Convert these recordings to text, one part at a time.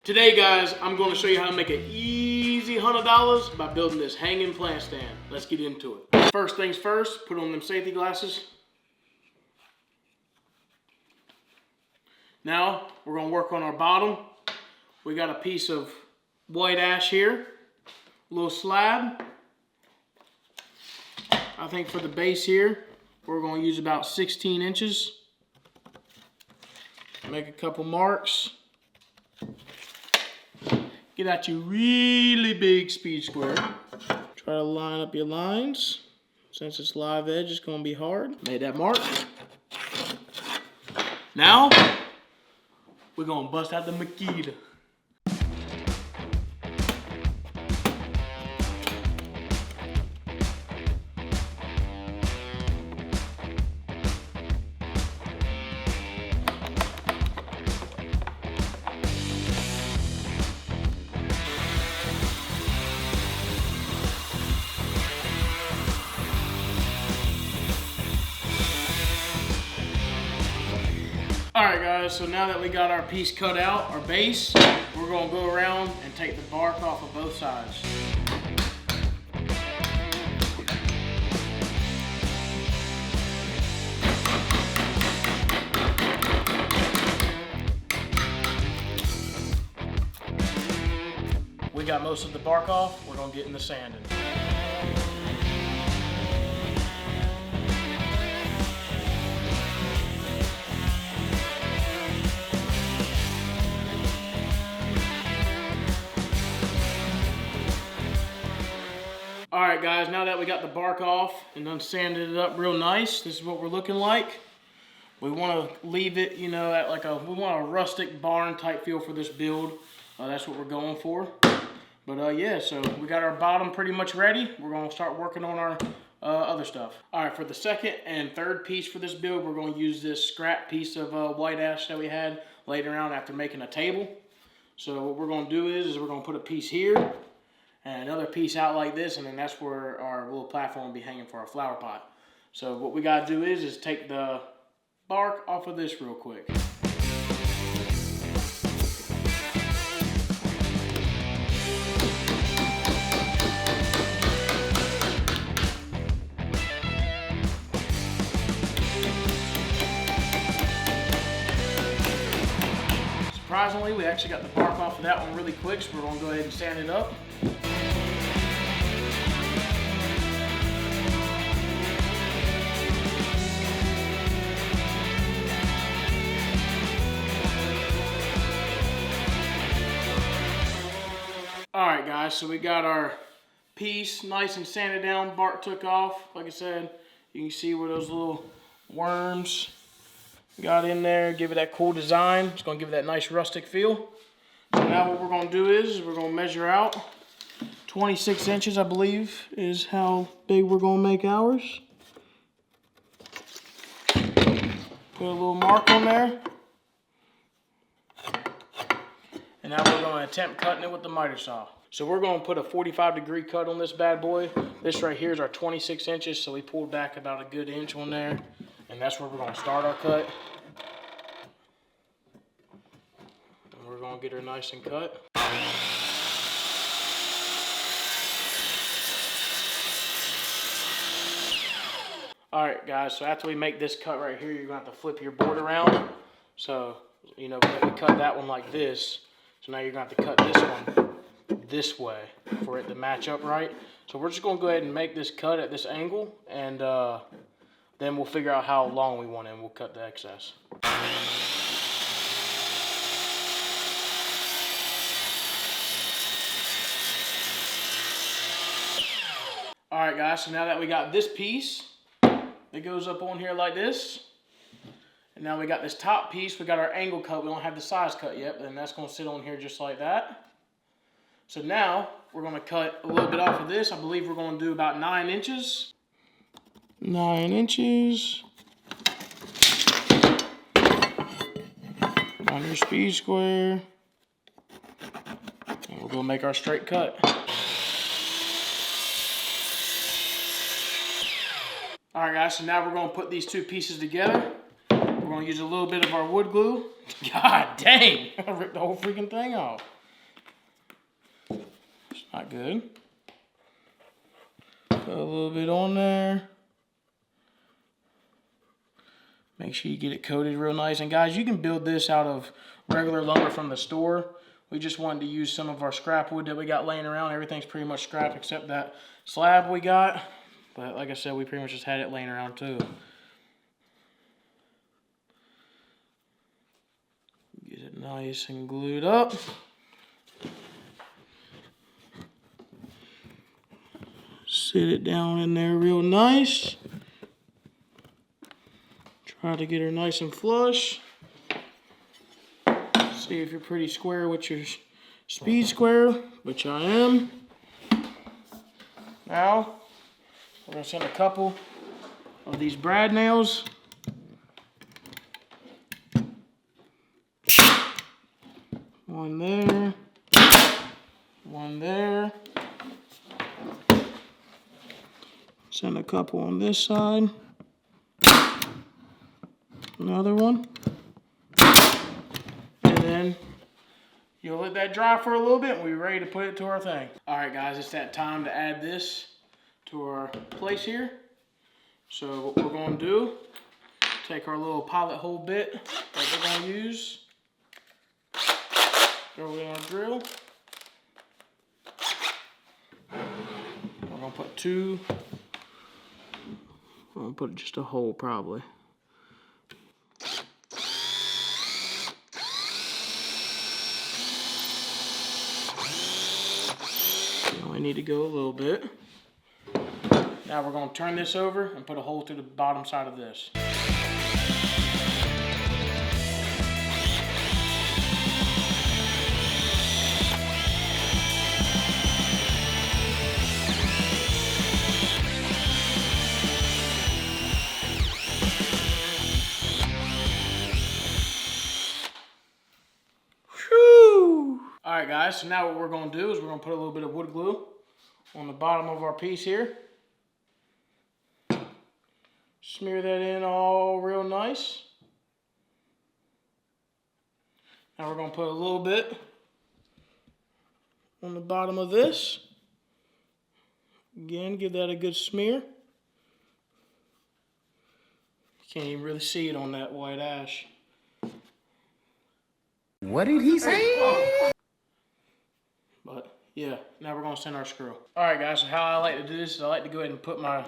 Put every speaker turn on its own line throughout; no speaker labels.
Today, guys, I'm going to show you how to make an easy $100 by building this hanging plant stand. Let's get into it. First things first, put on them safety glasses. Now, we're going to work on our bottom. We got a piece of white ash here, a little slab. I think for the base here, we're going to use about 16 inches. Make a couple marks. Get out your really big speed square. Try to line up your lines. Since it's live edge, it's going to be hard. Made that mark. Now, we're going to bust out the Makita. Alright guys, so now that we got our piece cut out, our base, we're going to go around and take the bark off of both sides. We got most of the bark off, we're going to get in the sanding. Alright guys, now that we got the bark off and done sanded it up real nice, this is what we're looking like. We want to leave it, you know, at like we want a rustic barn type feel for this build. That's what we're going for. But yeah, so we got our bottom pretty much ready. We're going to start working on our other stuff. Alright, for the second and third piece for this build, we're going to use this scrap piece of white ash that we had laid around after making a table. So what we're going to do is we're going to put a piece here and another piece out like this, and then that's where our little platform will be hanging for our flower pot. So what we got to do is take the bark off of this real quick. Surprisingly, we actually got the bark off of that one really quick, so we're going to go ahead and sand it up. Alright guys, so we got our piece nice and sanded down, bark took off. Like I said, you can see where those little worms got in there, give it that cool design. It's going to give it that nice rustic feel. So now what we're going to do is we're going to measure out 26 inches, I believe, is how big we're going to make ours. Put a little mark on there. And now we're going to attempt cutting it with the miter saw. So we're going to put a 45-degree cut on this bad boy. This right here is our 26 inches, so we pulled back about a good inch on there. And that's where we're going to start our cut. And we're going to get her nice and cut. Alright guys, so after we make this cut right here, you're going to have to flip your board around. So, you know, we cut that one like this. So now you're going to have to cut this one this way for it to match up right. So we're just going to go ahead and make this cut at this angle, and then we'll figure out how long we want it and we'll cut the excess. Alright guys, so now that we got this piece, it goes up on here like this. And now we got this top piece, we got our angle cut, we don't have the size cut yet, but then that's going to sit on here just like that. So now, we're going to cut a little bit off of this. I believe we're going to do about 9 inches. 9 inches. On your speed square. And we're going to make our straight cut. Alright guys, so now we're going to put these two pieces together. We're going to use a little bit of our wood glue. God dang, I ripped the whole freaking thing off. Not good. Put a little bit on there. Make sure you get it coated real nice. And guys, you can build this out of regular lumber from the store. We just wanted to use some of our scrap wood that we got laying around. Everything's pretty much scrap except that slab we got. But like I said, we pretty much just had it laying around too. Get it nice and glued up. Sit it down in there real nice. Try to get her nice and flush. See if you're pretty square with your speed square, which I am. Now, we're going to send a couple of these brad nails. One there. One there. Send a couple on this side. Another one. And then you'll let that dry for a little bit and we're ready to put it to our thing. Alright guys, it's that time to add this to our place here. So what we're going to do, take our little pilot hole bit that we're going to use. Throw it in our drill. We're going to put two. I'm going to put just a hole probably. You only need to go a little bit. Now we're going to turn this over and put a hole through the bottom side of this. Alright guys, so now what we're going to do is we're going to put a little bit of wood glue on the bottom of our piece here. Smear that in all real nice. Now we're going to put a little bit on the bottom of this. Again, give that a good smear. You can't even really see it on that white ash.
What did he say?
But yeah, now we're going to send our screw. Alright guys, so how I like to do this is I like to go ahead and put my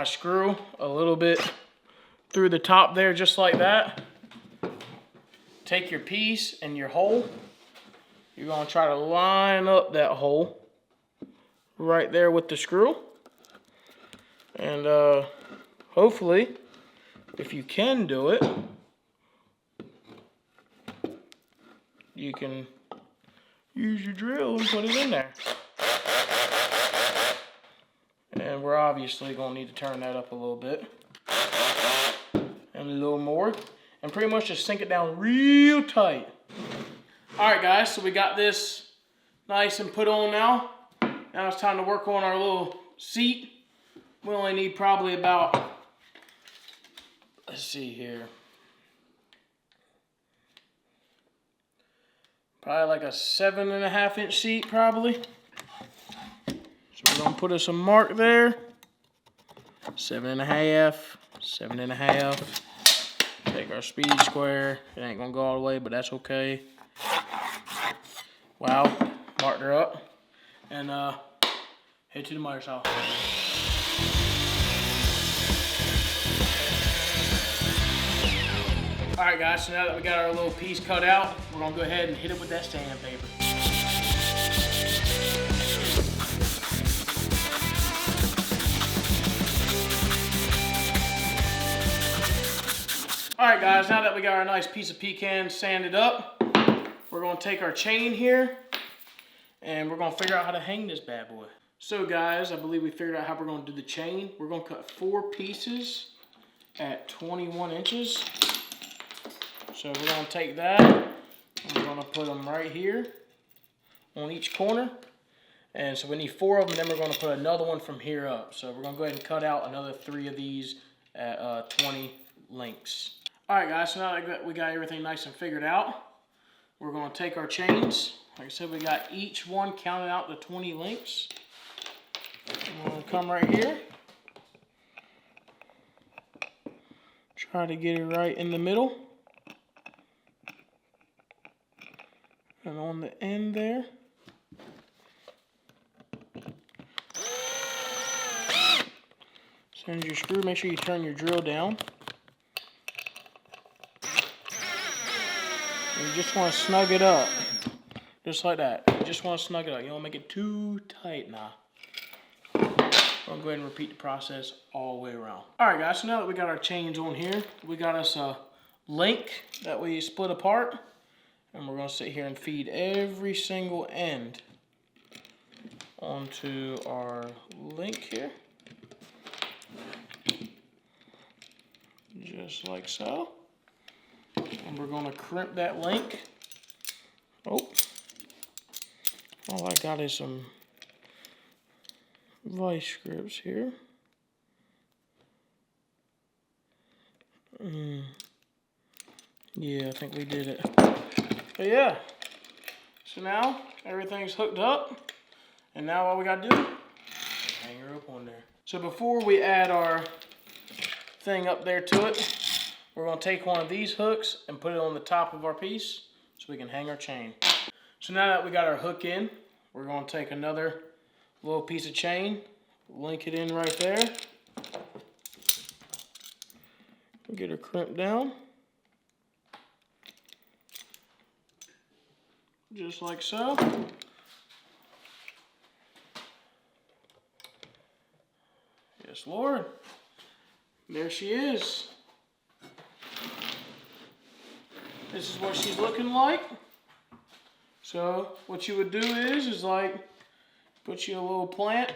screw a little bit through the top there, just like that. Take your piece and your hole. You're going to try to line up that hole right there with the screw. And hopefully, if you can do it, you can use your drill and put it in there. And we're obviously going to need to turn that up a little bit. And a little more. And pretty much just sink it down real tight. Alright guys, so we got this nice and put on now. Now it's time to work on our little seat. We only need probably about, let's see here. Probably like a 7.5 inch seat probably. So we're gonna put us a mark there. 7.5, 7.5. Take our speed square. It ain't gonna go all the way, but that's okay. Wow, marked her up. And head to the miter saw. Alright guys, so now that we got our little piece cut out, we're going to go ahead and hit it with that sandpaper. Alright guys, now that we got our nice piece of pecan sanded up, we're going to take our chain here and we're going to figure out how to hang this bad boy. So guys, I believe we figured out how we're going to do the chain. We're going to cut 4 pieces at 21 inches. So we're going to take that, and we're going to put them right here on each corner. And so we need 4 of them, then we're going to put another one from here up. So we're going to go ahead and cut out another 3 of these at 20 lengths. Alright guys, so now that we got everything nice and figured out, we're going to take our chains Like I said, we got each one counted out to 20 links. I'm gonna come right here. Try to get it right in the middle. And on the end there. Send your screw, make sure you turn your drill down. And you just want to snug it up. Just like that. You just want to snug it up. You don't make it too tight now. I'm going to go ahead and repeat the process all the way around. Alright guys, so now that we got our chains on here, we got us a link that we split apart. And we're going to sit here and feed every single end onto our link here. Just like so. And we're going to crimp that link. Oh. All I got is some vice grips here. Yeah, I think we did it. But yeah. So now everything's hooked up. And now all we got to do is hang her up on there. So before we add our thing up there to it, we're going to take one of these hooks and put it on the top of our piece so we can hang our chain. So now that we got our hook in, we're going to take another little piece of chain, link it in right there, get her crimped down, just like so. Yes, Lord. There she is. This is what she's looking like. So what you would do is like put you a little plant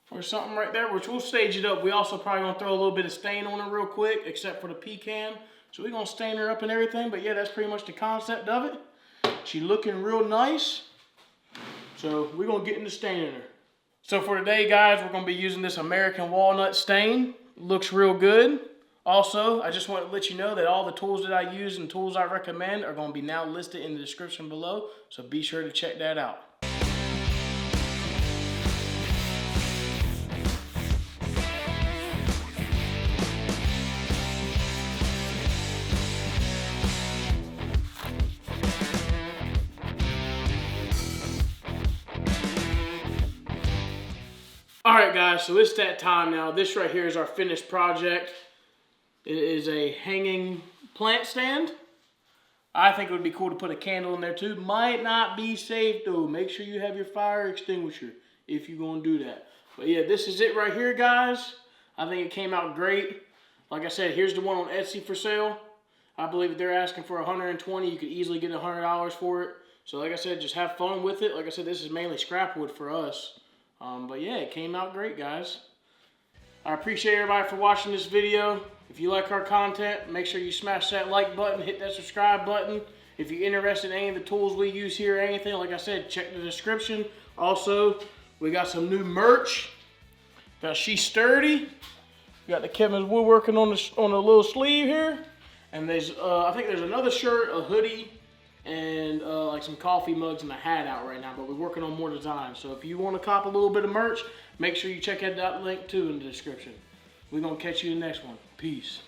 or something right there, which we'll stage it up. We also probably gonna throw a little bit of stain on her real quick, except for the pecan. So we're gonna stain her up and everything. But yeah, that's pretty much the concept of it. She's looking real nice. So we're gonna get into staining her. So for today, guys, we're gonna be using this American walnut stain. Looks real good. Also, I just want to let you know that all the tools that I use and tools I recommend are going to be now listed in the description below, so be sure to check that out. Alright guys, so it's that time now. This right here is our finished project. It is a hanging plant stand. I think it would be cool to put a candle in there too. Might not be safe though. Make sure you have your fire extinguisher if you're going to do that. But yeah, this is it right here, guys. I think it came out great. Like I said, here's the one on Etsy for sale. I believe if they're asking for $120, you could easily get $100 for it. So like I said, just have fun with it. Like I said, this is mainly scrap wood for us. But yeah, it came out great, guys. I appreciate everybody for watching this video. If you like our content, make sure you smash that like button, hit that subscribe button. If you're interested in any of the tools we use here or anything, like I said, check the description. Also, we got some new merch. Got She's Sturdy. We got the Kevin's Woodworking on the little sleeve here. And there's I think there's another shirt, a hoodie, and like some coffee mugs and a hat out right now, but we're working on more designs. So if you want to cop a little bit of merch, make sure you check out that link too in the description. We're going to catch you in the next one. Peace.